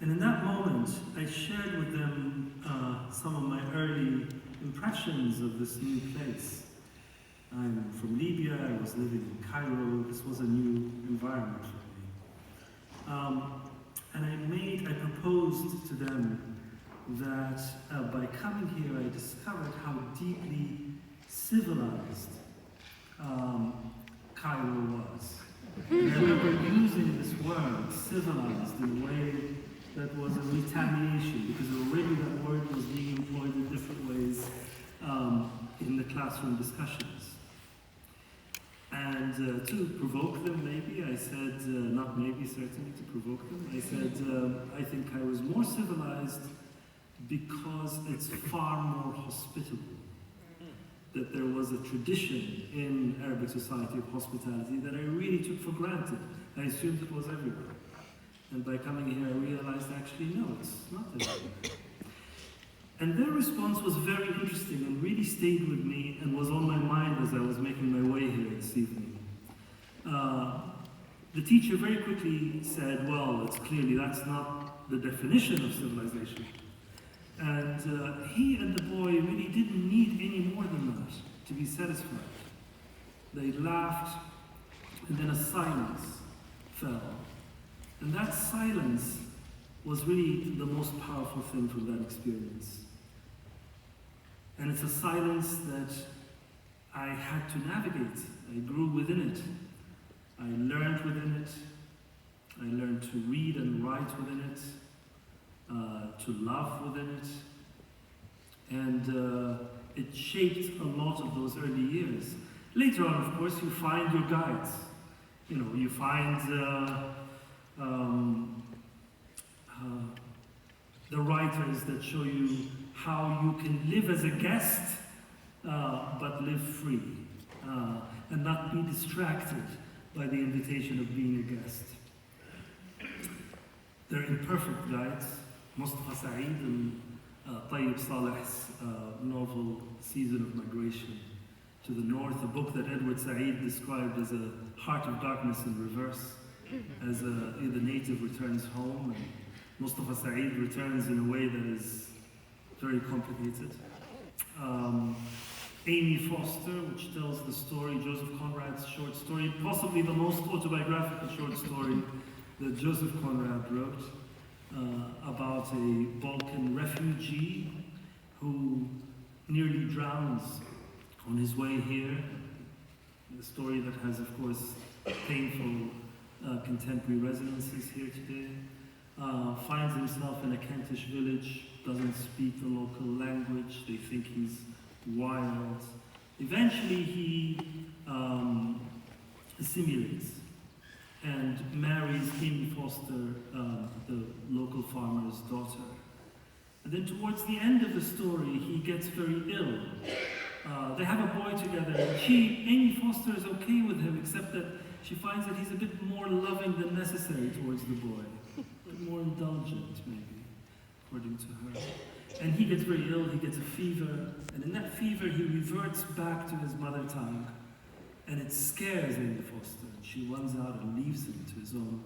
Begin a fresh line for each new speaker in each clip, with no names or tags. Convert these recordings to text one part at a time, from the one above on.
And in that moment, I shared with them some of my early impressions of this new place. I'm from Libya, I was living in Cairo, this was a new environment for me. And I proposed to them that by coming here I discovered how deeply civilized Cairo was. And I remember using this word, civilized, in a way that was a retaliation, because already that word was being employed in different ways in the classroom discussions. And to provoke them, maybe, I said, not maybe, certainly to provoke them, I said, I think I was more civilized because it's far more hospitable. That there was a tradition in Arabic society of hospitality that I really took for granted. I assumed it was everywhere. And by coming here, I realized actually, no, it's not everywhere. And their response was very interesting and really stayed with me and was on my mind as I was making my way here this evening. The teacher very quickly said, well, it's clearly that's not the definition of civilization. And he and the boy really didn't need any more than that to be satisfied. They laughed, and then a silence fell. And that silence was really the most powerful thing from that experience. And it's a silence that I had to navigate. I grew within it. I learned within it. I learned to read and write within it. To love within it, and it shaped a lot of those early years. Later on, of course, you find your guides. You know, you find the writers that show you how you can live as a guest, but live free, and not be distracted by the invitation of being a guest. They're imperfect guides. Mustafa Saeed and Tayyib Saleh's novel Season of Migration to the North, a book that Edward Said described as a heart of darkness in reverse, as the native returns home, and Mustafa Saeed returns in a way that is very complicated. Amy Foster, which tells the story, Joseph Conrad's short story, possibly the most autobiographical short story that Joseph Conrad wrote, about a Balkan refugee who nearly drowns on his way here. A story that has, of course, painful contemporary resonances here today. Finds himself in a Kentish village, doesn't speak the local language, they think he's wild. Eventually he assimilates and marries Amy Foster, the local farmer's daughter. And then towards the end of the story, he gets very ill. They have a boy together, and Amy Foster is okay with him, except that she finds that he's a bit more loving than necessary towards the boy. A bit more indulgent, maybe, according to her. And he gets very ill, he gets a fever, and in that fever he reverts back to his mother tongue. And it scares Amy Foster, and she runs out and leaves him to his own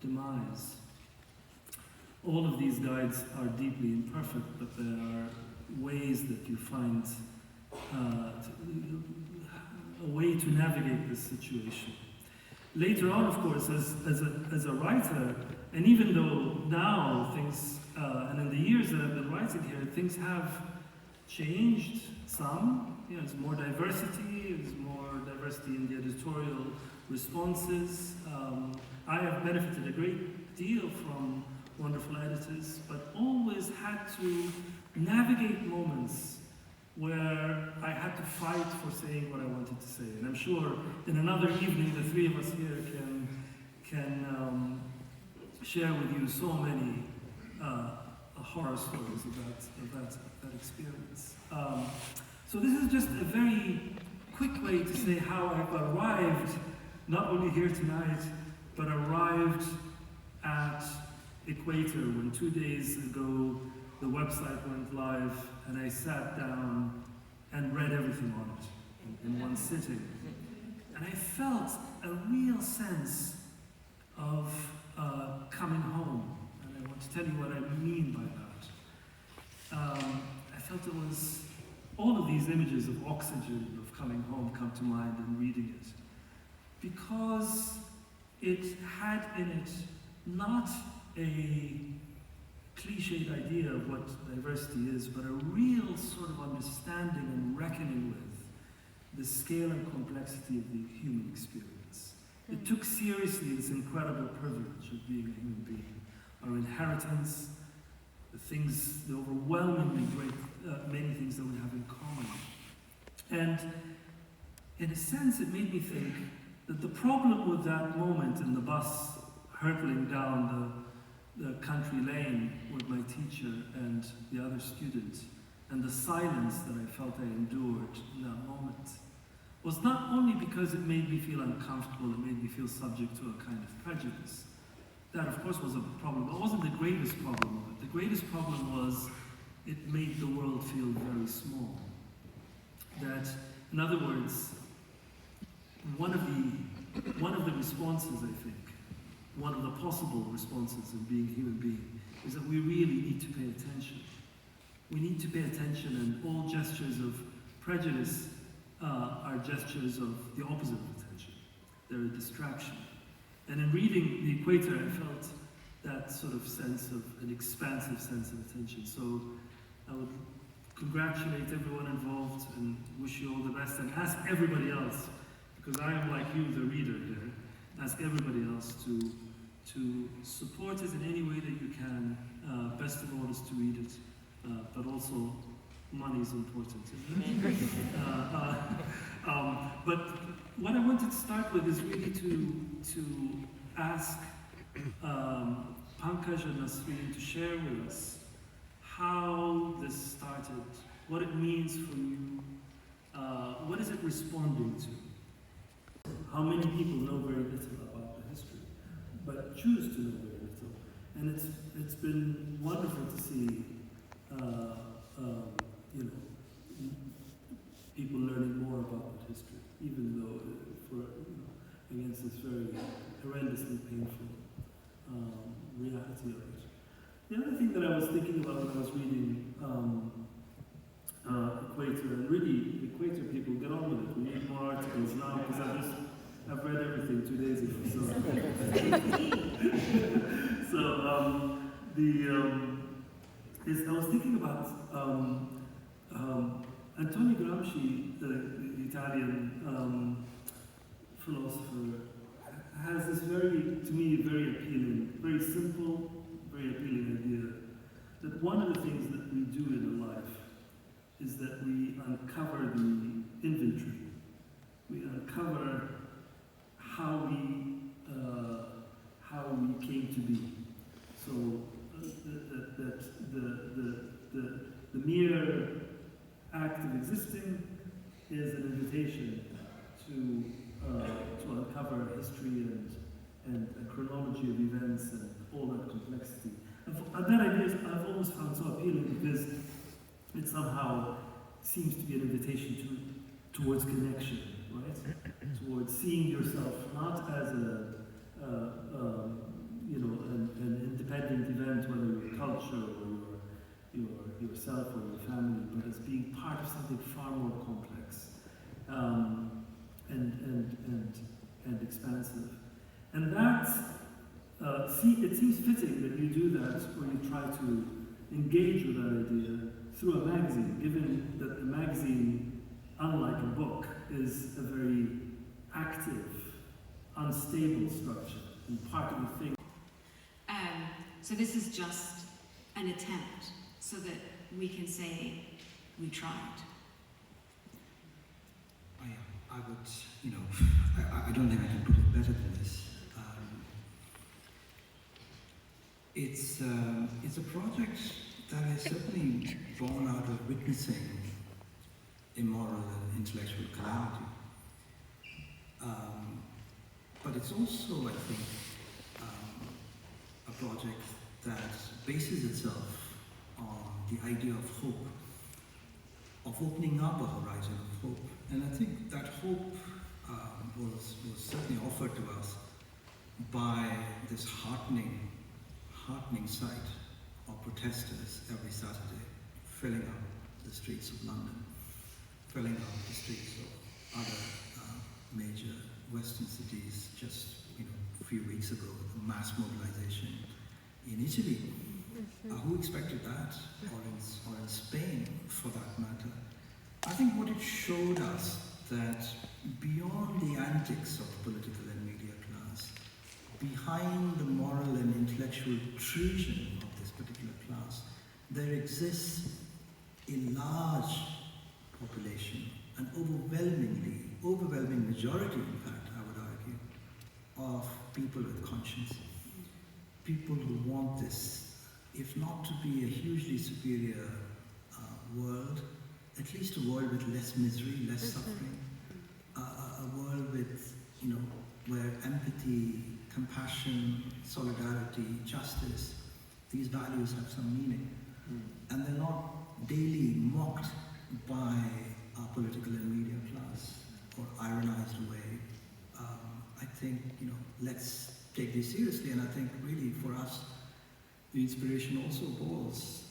demise. All of these guides are deeply imperfect, but there are ways that you find a way to navigate this situation. Later on, of course, as a writer, and even though now things, and in the years that I've been writing here, things have changed some. You know, there's more diversity, there's more diversity in the editorial responses. I have benefited a great deal from wonderful editors, but always had to navigate moments where I had to fight for saying what I wanted to say. And I'm sure in another evening, the three of us here can share with you so many horror stories of that experience. So this is just a very quick way to say how I've arrived, not only here tonight, but arrived at Equator when 2 days ago the website went live and I sat down and read everything on it in one sitting. And I felt a real sense of coming home. And I want to tell you what I mean by that. I felt it was all of these images of oxygen, of coming home, come to mind in reading it. Because it had in it not a cliched idea of what diversity is, but a real sort of understanding and reckoning with the scale and complexity of the human experience. It took seriously this incredible privilege of being a human being, our inheritance, the overwhelmingly great, many things that we have in common. And in a sense, it made me think that the problem with that moment in the bus hurtling down the country lane with my teacher and the other students, and the silence that I felt I endured in that moment, was not only because it made me feel uncomfortable, it made me feel subject to a kind of prejudice. That, of course, was a problem, but it wasn't the greatest problem of it. The greatest problem was it made the world feel very small. That, in other words, one of the responses, I think, one of the possible responses of being a human being is that we really need to pay attention. We need to pay attention, and all gestures of prejudice are gestures of the opposite of attention. They're a distraction. And in reading The Equator, I felt that sort of sense of an expansive sense of attention. So I would congratulate everyone involved and wish you all the best, and ask everybody else, because I am like you, the reader here, ask everybody else to support it in any way that you can. Best of all is to read it, but also money is important, isn't it? But what I wanted to start with is really to ask Pankaj and Nisreen to share with us how this started, what it means for you, what is it responding to? How many people know very little about the history, but choose to know very little? And it's been wonderful to see, people learning more about that history, even though against this very horrendously painful reality of it. The other thing that I was thinking about when I was reading Equator, and really, Equator people, get on with it. We need more articles now, because I've read everything 2 days ago. I was thinking about Antonio Gramsci, the Italian philosopher, has this to me, very appealing, very simple, very appealing idea that one of the things that we do in a life is that we uncover the inventory. We uncover how we came to be. So the mere act of existing is an invitation to uncover history and a chronology of events and all that complexity. And that idea I've always found so appealing, because it somehow seems to be an invitation towards connection, right? Towards seeing yourself not as an independent event, whether your culture or yourself or your family, but as being part of something far more complex and expansive. And that, it seems fitting that you do that, or you try to engage with that idea through a magazine, given that the magazine, unlike a book, is a very active, unstable structure, and part of the thing.
So this is just an attempt, so that we can say we tried.
I would, I don't think I can put it better than this. It's a project that is certainly born out of witnessing immoral and intellectual calamity. But it's also, I think, a project that bases itself on the idea of hope, of opening up a horizon of hope. And I think that hope was certainly offered to us by this heartening sight protesters every Saturday, filling up the streets of London, filling up the streets of other major Western cities. Just a few weeks ago, the mass mobilization in Italy. Who expected that, or in Spain, for that matter? I think what it showed us that beyond the antics of the political and media class, behind the moral and intellectual treason of this particular class, there exists a large population, an overwhelming majority, in fact, I would argue, of people with conscience, people who want this, if not to be a hugely superior world, at least a world with less misery, less suffering, a world with, where empathy, compassion, solidarity, justice, these values have some meaning. And they're not daily mocked by our political and media class or ironized away. I think, let's take this seriously, and I think really for us, the inspiration also was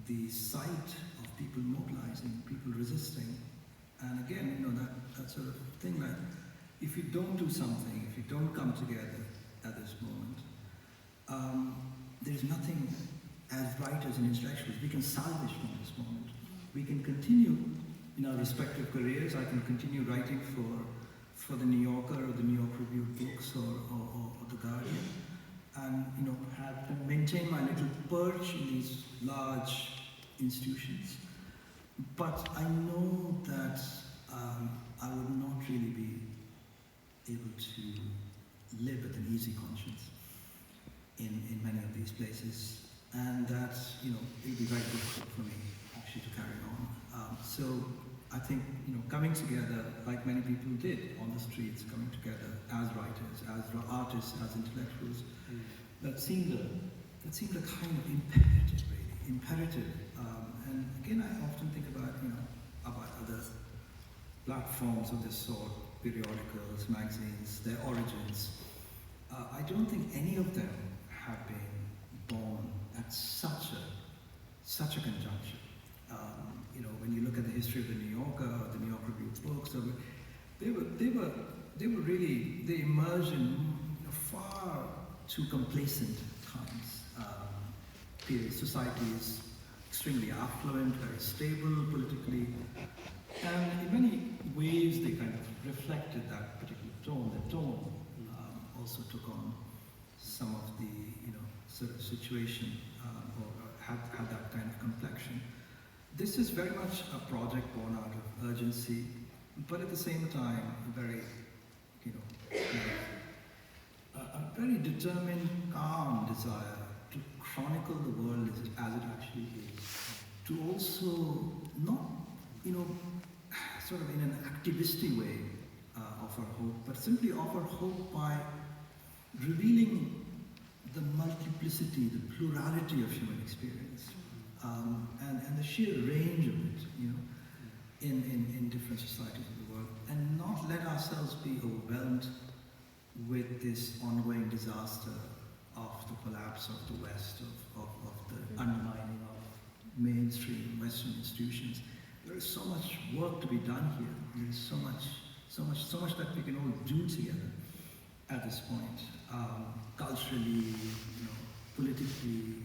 the sight of people mobilizing, people resisting. And again, that sort of thing, like, if you don't do something, if you don't come together at this moment, there's nothing, as writers and intellectuals, we can salvage from this moment. We can continue in our respective careers. I can continue writing for the New Yorker or the New York Review books or the Guardian, and maintain my little perch in these large institutions. But I know that I would not really be able to live with an easy conscience in many of these places, and that it would be very difficult for me actually to carry on. So I think coming together, like many people did on the streets, coming together as writers, as artists, as intellectuals, that seemed a kind of imperative, really, imperative. And again, I often think about other platforms of this sort, periodicals, magazines, their origins. I don't think any of them have been born at such a conjuncture. When you look at the history of the New Yorker or the New York Review books, they emerged in far too complacent times. Periods. Society is extremely affluent, very stable politically, and in many ways they kind of reflected that particular tone. The tone also took on some of the sort of situation or had that kind of complexion. This is very much a project born out of urgency, but at the same time a very a very determined, calm desire to chronicle the world as it actually is. To also not sort of in an activistic way offer hope, but simply offer hope by revealing the multiplicity, the plurality of human experience, and the sheer range of it, in different societies of the world, and not let ourselves be overwhelmed with this ongoing disaster of the collapse of the West, of the undermining of mainstream Western institutions. There is so much work to be done here. There is so much that we can all do together at this point, culturally, politically,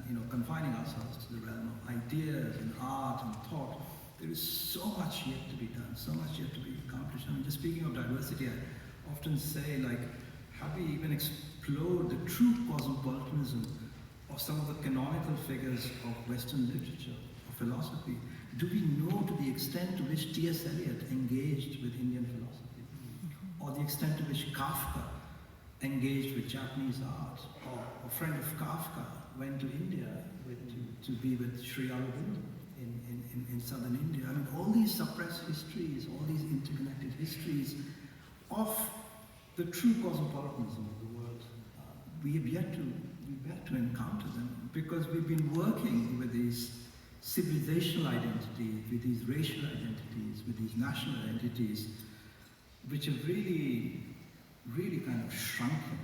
and confining ourselves to the realm of ideas and art and thought. There is so much yet to be done, so much yet to be accomplished. I mean, just speaking of diversity, I often say, like, have we even explored the true cosmopolitanism of some of the canonical figures of Western literature, of philosophy? Do we know to the extent to which T.S. Eliot engaged with Indian philosophy, or the extent to which Kafka engaged with Japanese art, or a friend of Kafka went to India to be with Sri Aurobindo in southern India? I mean, all these suppressed histories, all these interconnected histories of the true cosmopolitanism of the world, we've yet to encounter them, because we've been working with these civilizational identities, with these racial identities, with these national identities, which have really kind of shrunken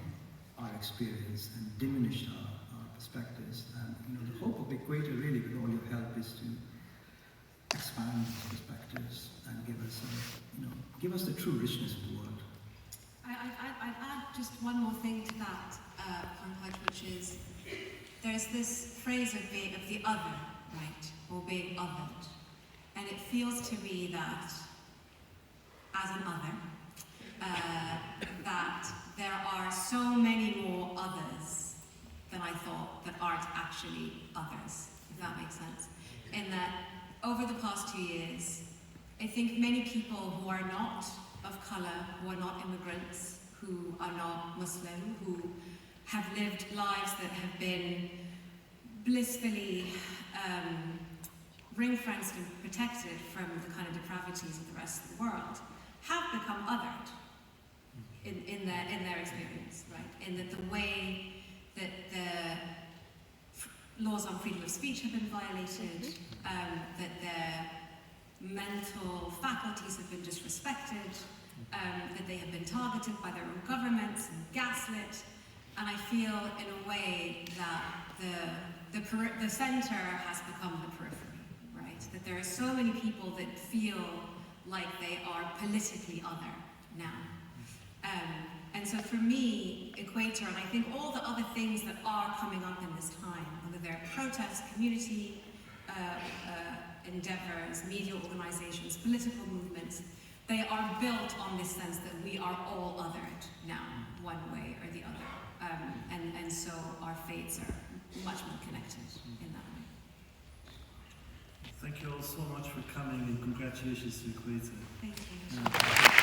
our experience and diminished our perspective. perspectives. And the hope of Equator, really, with all your help, is to expand these perspectives and give us the true richness of the world.
I'd add just one more thing to that, Pankaj, which is there's this phrase of the other, right, or being othered, and it feels to me that as an other, that there are so many more others than I thought that aren't actually others, if that makes sense. In that, over the past 2 years, I think many people who are not of colour, who are not immigrants, who are not Muslim, who have lived lives that have been blissfully ring-fenced and protected from the kind of depravities of the rest of the world, have become othered in their experience, right? In that the way that the laws on freedom of speech have been violated, that their mental faculties have been disrespected, that they have been targeted by their own governments and gaslit, and I feel in a way that the centre has become the periphery, right? That there are so many people that feel like they are politically other now. And so for me, Equator, and I think all the other things that are coming up in this time, whether they're protests, community endeavours, media organisations, political movements, they are built on this sense that we are all othered now, one way or the other. And so our fates are much more connected in that way.
Thank you all so much for coming, and congratulations to Equator.
Thank you.